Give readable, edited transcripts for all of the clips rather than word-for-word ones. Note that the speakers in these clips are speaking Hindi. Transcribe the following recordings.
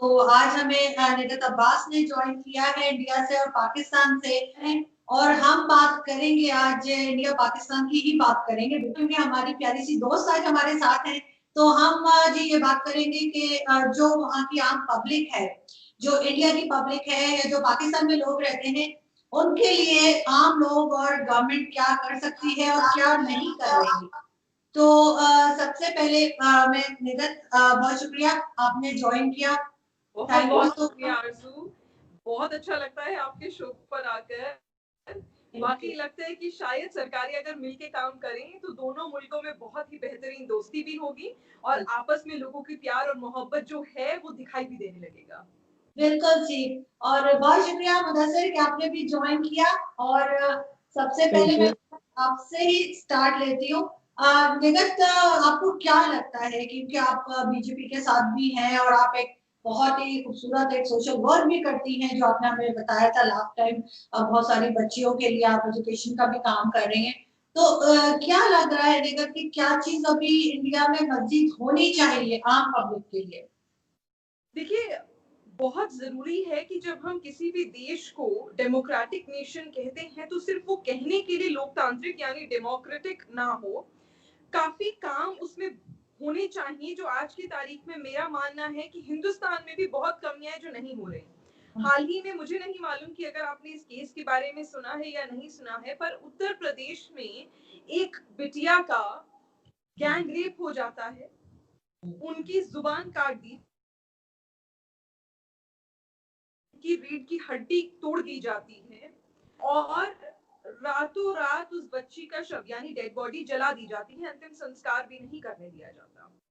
तो आज हमें निगत अब्बास ने ज्वाइन किया है इंडिया से और पाकिस्तान से और हम बात करेंगे आज इंडिया पाकिस्तान की ही बात करेंगे क्योंकि हमारी प्यारी सी दोस्त आज हमारे साथ हैं। तो हम जी ये बात करेंगे कि जो वहाँ की आम पब्लिक है, जो इंडिया की पब्लिक है या जो पाकिस्तान में लोग रहते हैं, उनके लिए आम लोग और गवर्नमेंट क्या कर सकती है और क्या नहीं कर रही। तो सबसे पहले मैं निगत बहुत शुक्रिया आपने ज्वाइन किया। बहुत थैंक यू बहुत सो शुक्रिया आरज़ू। बहुत अच्छा लगता है आपके शो पर आकर। वाक़ई लगता है कि शायद सरकारें अगर मिलके काम करें तो दोनों मुल्कों में बहुत ही बेहतरीन दोस्ती भी होगी और आपस में लोगों की प्यार और मोहब्बत जो है वो दिखाई भी देने लगेगा। बिल्कुल जी। और बहुत शुक्रिया मुदस्सिर कि आपने भी ज्वाइन किया। और सबसे पहले मैं आपसे ही स्टार्ट लेती हूँ। निगत आपको क्या लगता है, क्योंकि आप बीजेपी के साथ भी हैं और आप एक बहुत ही खूबसूरत एक सोशल वर्क भी करती हैं, जो आपने हमें बताया था लास्ट टाइम। बहुत सारी बच्चियों के लिए आप एजुकेशन का भी काम कर रही हैं। तो क्या लग रहा है निगत कि क्या चीज अभी इंडिया में मजीद होनी चाहिए आम पब्लिक के लिए? देखिए, बहुत ज़रूरी है कि जब हम किसी भी देश को डेमोक्रेटिक नेशन कहते हैं तो सिर्फ वो कहने के लिए लोकतांत्रिक यानी डेमोक्रेटिक ना हो। काफ़ी काम उसमें होने चाहिए जो आज की तारीख में मेरा मानना है कि हिंदुस्तान में भी बहुत कमियां हैं जो नहीं हो रही। हाल ही में मुझे नहीं मालूम कि अगर आपने इस केस के बारे में सुना है या नहीं सुना है, पर उत्तर प्रदेश में एक बिटिया का गैंग रेप हो जाता है, उनकी जुबान काट दी, की रीढ़ की हड्डी तोड़ दी जाती है और रातों रात उस बच्ची का शव यानी डेड बॉडी जला दी जाती है, अंतिम संस्कार भी नहीं करने दिया जाता।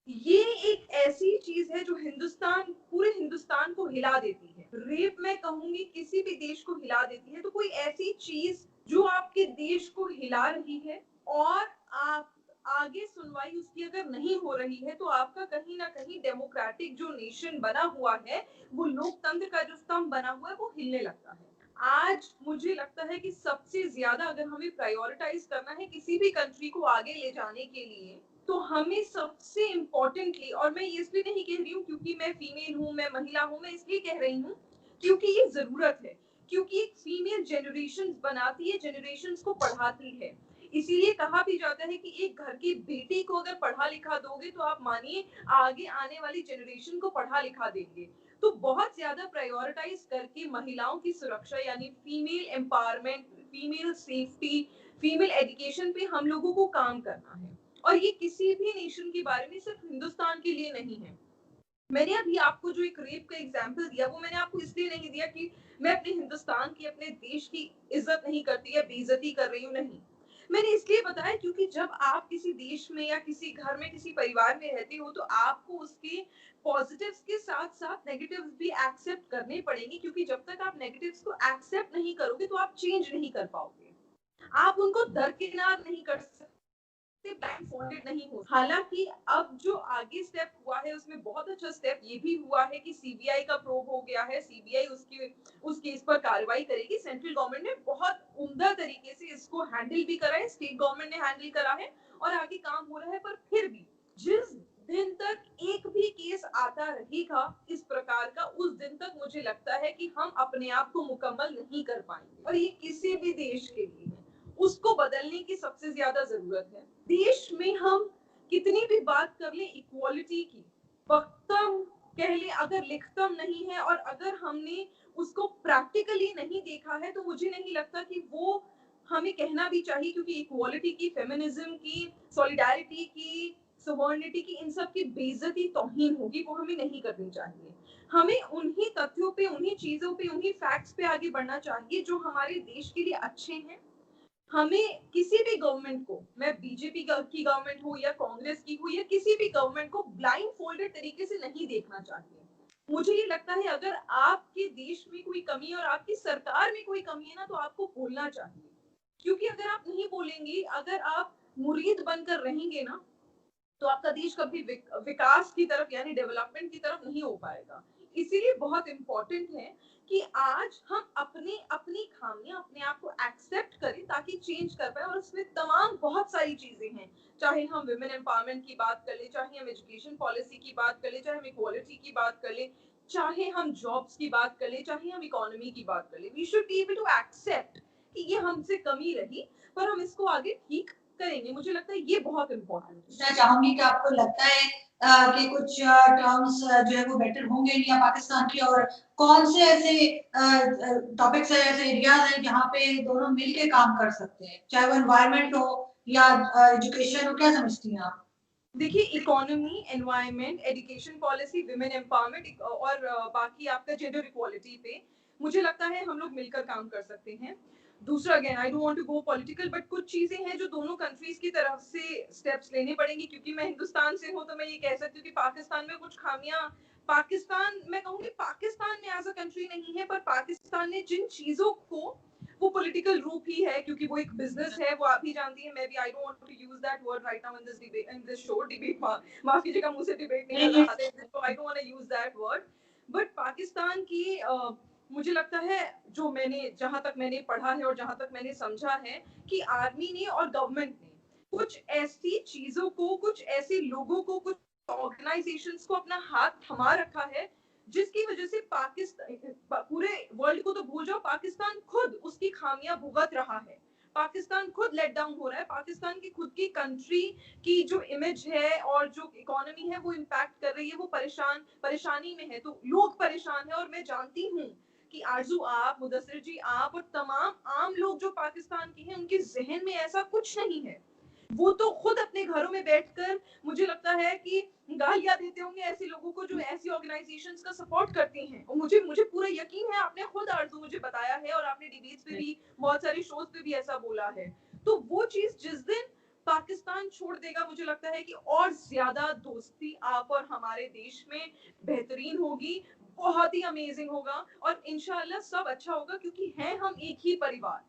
ये एक ऐसी चीज है जो हिंदुस्तान पूरे हिंदुस्तान को हिला देती है। रेप मैं कहूंगी किसी भी देश को हिला देती है, तो कोई ऐसी चीज जो आपके देश को हिला रही है और आप आगे सुनवाई उसकी अगर नहीं हो रही है तो आपका कहीं ना कहीं डेमोक्रेटिक जो नेशन बना हुआ है, वो लोकतंत्र का जो स्तंभ बना हुआ है वो हिलने लगता है। आज मुझे लगता है कि सबसे ज्यादा अगर हमें प्रायोरिटाइज करना है किसी भी कंट्री को आगे ले जाने के लिए, तो हमें सबसे इम्पोर्टेंटली, और मैं ये इसलिए नहीं कह रही हूँ क्योंकि मैं फीमेल हूँ, मैं महिला हूँ, मैं इसलिए कह रही हूँ क्योंकि ये जरूरत है, क्योंकि एक फीमेल जनरेशन बनाती है, जनरेशन को पढ़ाती है। इसीलिए कहा भी जाता है कि एक घर की बेटी को अगर पढ़ा लिखा दोगे तो आप मानिए आगे आने वाली जनरेशन को पढ़ा लिखा देंगे। तो बहुत ज्यादा प्रायोरिटाइज करके महिलाओं की सुरक्षा यानी female empowerment, female safety, female education पे हम लोगों को काम करना है। और ये किसी भी नेशन के बारे में सिर्फ हिंदुस्तान के लिए नहीं है। मैंने अभी आपको जो एक रेप का एग्जाम्पल दिया वो मैंने आपको इसलिए नहीं दिया कि मैं अपने हिंदुस्तान की, अपने देश की इज्जत नहीं करती या बेइज्जती कर रही हूँ, नहीं। मैंने इसलिए बताया क्योंकि जब आप किसी देश में या किसी घर में किसी परिवार में रहते हो तो आपको उसके पॉजिटिव्स के साथ साथ नेगेटिव्स भी एक्सेप्ट करने पड़ेंगे, क्योंकि जब तक आप नेगेटिव्स को एक्सेप्ट नहीं करोगे तो आप चेंज नहीं कर पाओगे, आप उनको दरकिनार नहीं कर सकते, ब्लाइंडफोल्डेड नहीं हो। हालांकि अब जो आगे स्टेप हुआ है उसमें बहुत अच्छा स्टेप ये भी हुआ है कि सीबीआई का प्रोब हो गया है, सीबीआई उसकी उस केस पर कार्रवाई करेगी। सेंट्रल गवर्नमेंट ने बहुत उम्दा तरीके से इसको हैंडल भी करा है, स्टेट गवर्नमेंट ने हैंडल करा है और आगे काम हो रहा है। पर फिर भी जिस दिन तक एक भी केस आता रहेगा इस प्रकार का, उस दिन तक मुझे लगता है कि हम अपने आप को मुकम्मल नहीं कर पाएंगे, और ये किसी भी देश के लिए है। उसको बदलने की सबसे ज्यादा जरूरत है। देश में हम कितनी भी बात कर ले इक्वालिटी की, वक्तम कह ले, अगर लिखतम नहीं है और अगर हमने उसको प्रैक्टिकली नहीं देखा है तो मुझे नहीं लगता कि वो हमें कहना भी चाहिए, क्योंकि इक्वालिटी की, फेमिनिज्म की, सॉलिडारिटी की, सवर्निटी की, इन सब की बेइज्जती, तौहीन होगी, वो हमें नहीं करनी चाहिए। हमें उन्हीं तथ्यों पे, उन्हीं चीजों पे, उन्हीं फैक्ट्स पे आगे बढ़ना चाहिए जो हमारे देश के लिए अच्छे हैं। हमें किसी भी गवर्नमेंट को, मैं बीजेपी की गवर्नमेंट हो या कांग्रेस की हो या किसी भी गवर्नमेंट को ब्लाइंड फोल्डेड तरीके से नहीं देखना चाहिए। मुझे ये लगता है अगर आपके देश में कोई कमी है और आपकी सरकार में कोई कमी है ना, तो आपको बोलना चाहिए, क्योंकि अगर आप नहीं बोलेंगे, अगर आप मुरीद बनकर रहेंगे ना, तो आपका देश कभी विकास की तरफ यानी डेवलपमेंट की तरफ नहीं हो पाएगा। इसीलिए बहुत इंपॉर्टेंट है कि आज हम अपने अपनी खामियां अपने आप को एक्सेप्ट करें ताकि चेंज कर पाए। और उसमें तमाम बहुत सारी चीजें हैं, चाहे हम वुमेन एम्पावरमेंट की बात कर ले, चाहे हम एजुकेशन पॉलिसी की बात कर ले, चाहे हम इक्वालिटी की बात कर ले, चाहे हम जॉब्स की बात कर ले, चाहे हम इकोनॉमी की बात कर ले, we should be able to accept कि ये हमसे कमी रही, पर हम इसको आगे ठीक करेंगे। मुझे लगता है ये बहुत इम्पोर्टेंट है। पूछना चाहूंगी कि आपको लगता है कि कुछ टर्म्स जो है वो बेटर होंगे इंडिया पाकिस्तान की, और कौन से ऐसे टॉपिक्स है, ऐसे एरियाज हैं जहाँ पे दोनों मिलके काम कर सकते हैं, चाहे वो एनवायरनमेंट हो या एजुकेशन हो, क्या समझती हैं आप? देखिए, economy, environment, education policy, women empowerment और बाकी आपका जेंडर इक्वालिटी पे मुझे लगता है हम लोग मिलकर काम कर सकते हैं। दूसरा, again I don't want to go political, but कुछ चीजें हैं जो दोनों कंट्रीज की तरफ से स्टेप्स लेने पड़ेंगे, क्योंकि मैं हिंदुस्तान से हूं तो मैं ये कह सकती हूँ कि पाकिस्तान में कुछ खामियां, पाकिस्तान, मैं कहूंगी पाकिस्तान में एज अ कंट्री नहीं है, पर पाकिस्तान ने जिन चीजों को, वो पॉलिटिकल रूप ही है, क्योंकि वो एक बिजनेस है, वो आप ही जानती हैं, मैं भी, I don't want to use that word right now in this debate, in this show debate, माफ कीजिएगा, मुंह से डिबेट निकल रहा था, तो I don't want to use that word. But Pakistan की मुझे लगता है, जो मैंने, जहां तक मैंने पढ़ा है और जहां तक मैंने समझा है, कि आर्मी ने और गवर्नमेंट ने कुछ ऐसी चीजों को, कुछ ऐसे लोगों को, कुछ ऑर्गेनाइजेशंस को अपना हाथ थमा रखा है, जिसकी वजह से पाकिस्तान, पूरे वर्ल्ड को तो भूल जाओ, पाकिस्तान खुद उसकी खामियां भुगत रहा है। पाकिस्तान खुद लेट डाउन हो रहा है, पाकिस्तान की खुद की कंट्री की जो इमेज है और जो इकोनॉमी है वो इम्पैक्ट कर रही है, वो परेशानी में है, तो लोग परेशान है, और मैं जानती हूँ कि आरजू, आप, मुदस्सिर जी, आप और तमाम आम लोग जो पाकिस्तान के हैं, उनके जहन में ऐसा कुछ नहीं है। वो तो खुद अपने घरों में बैठकर, मुझे लगता है कि गालियां देते होंगे ऐसे लोगों को जो ऐसी ऑर्गेनाइजेशंस का सपोर्ट करती हैं, और मुझे मुझे पूरा यकीन है, आपने खुद आरजू मुझे बताया है, और आपने डिबेट्स पे भी, बहुत सारे शोज पे भी ऐसा बोला है। तो वो चीज जिस दिन पाकिस्तान छोड़ देगा, मुझे लगता है कि और ज्यादा दोस्ती आप और हमारे देश में बेहतरीन होगी, बहुत ही अमेजिंग होगा, और इंशाल्लाह सब अच्छा होगा, क्योंकि हैं हम एक ही परिवार।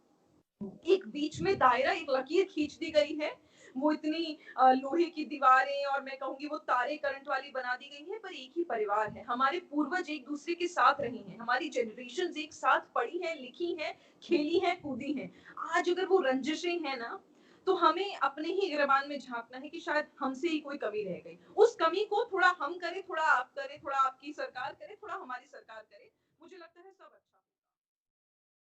एक बीच में दायरा, एक लकीर खींच दी गई है, वो इतनी लोहे की दीवारें, और मैं कहूंगी वो तारे करंट वाली बना दी गई है, पर एक ही परिवार है। हमारे पूर्वज एक दूसरे के साथ रहे हैं, हमारी जनरेशन एक साथ पढ़ी हैं, लिखी हैं, खेली हैं, कूदी हैं। आज अगर वो रंजिशें हैं ना, तो हमें अपने ही गिरबान में झांकना है कि शायद हमसे ही कोई कमी रह गई। उस कमी को थोड़ा हम करें, थोड़ा आप करें, थोड़ा आपकी सरकार करे, थोड़ा हमारी सरकार करे, मुझे लगता है सब अच्छा